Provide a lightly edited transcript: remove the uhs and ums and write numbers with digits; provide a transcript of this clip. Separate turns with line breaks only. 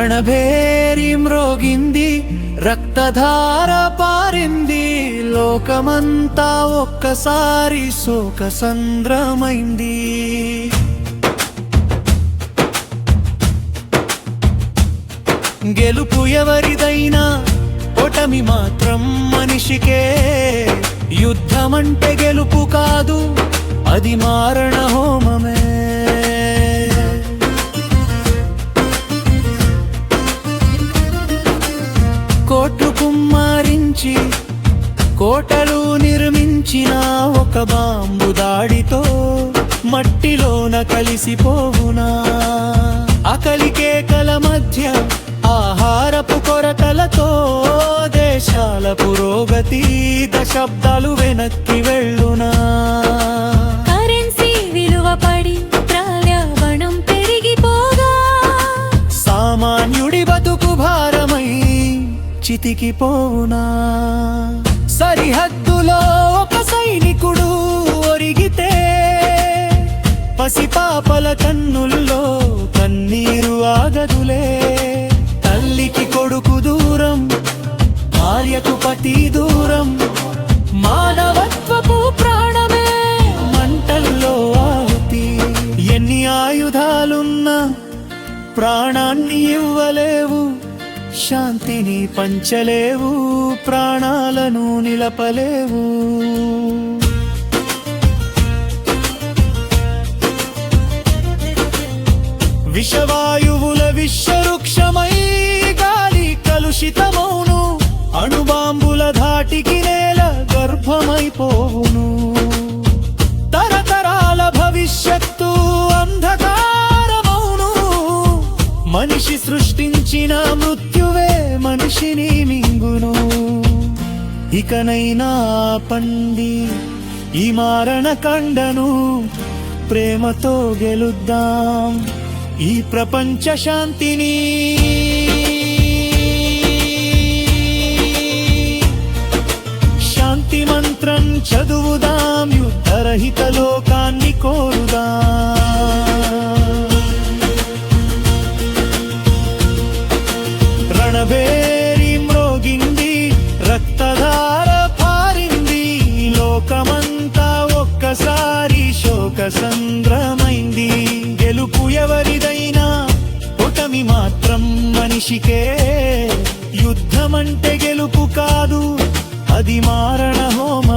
రణభేరి మ్రోగింది, రక్తధార పారింది, లోకమంతా ఒక్కసారి శోక సంద్రమైంది. గెలుపు ఎవరిదైనా ఓటమి మాత్రం మనిషికే. యుద్ధమంటే గెలుపు కాదు, అది మారణ హోమమే. కోట్లు కుమ్మరించి కోటలు నిర్మించిన ఒక బాంబు దాడితో మట్టిలోన కలిసిపోవునా? ఆకలి కేకల మధ్య ఆహారపు కొరతలతో దేశాల పురోగతి దశాబ్దాలు వెనక్కి వెళ్ళునా?
కరెన్సీ విలువ పడి ద్రవ్యవణం పెరిగిపోగా
సామాన్యుడి బతుకు భారమై చితికిపోవునా? సరిహద్దులో ఒక సైనికుడు ఒరిగితే పసిపాపల కన్నుల్లో కన్నీరు ఆగదులే. తల్లికి కొడుకు దూరం, భార్యకు పతి దూరం, మానవత్వపు ప్రాణమే మంటల్లో ఆహుతి. ఎన్ని ఆయుధాలున్నా ప్రాణాన్ని ఇవ్వలేవు, శాంతిని పంచలేవు, ప్రాణాలను నిలపలేవు. విషవాయువుల విషవృక్షమై గాలి కలుషితమౌను, అణుబాంబుల ధాటికి నేల గర్భమైపోవును. తరతరాల భవిష్యత్తు అంధకారమౌను, మనిషి సృష్టించిన మృత్యువే మనిషిని మింగును. ఇకనైనా పండి ఈ మారణ కండను, ప్రేమతో గెలుద్దాం ఈ ప్రపంచ శాంతిని. శాంతి మంత్రం చదువుదాం, యుద్ధరహిత లోకాన్ని కోరుదాం. రణభేరి మ్రోగింది, రక్తధార పారింది, లోకమంతా ఒక్కసారి శోక సంద్రమైంది. గెలుపు ఎవరిదైనా ఓటమి మాత్రం మనిషికే. యుద్ధమంటే గెలుపు కాదు, అది మారణ హోమ.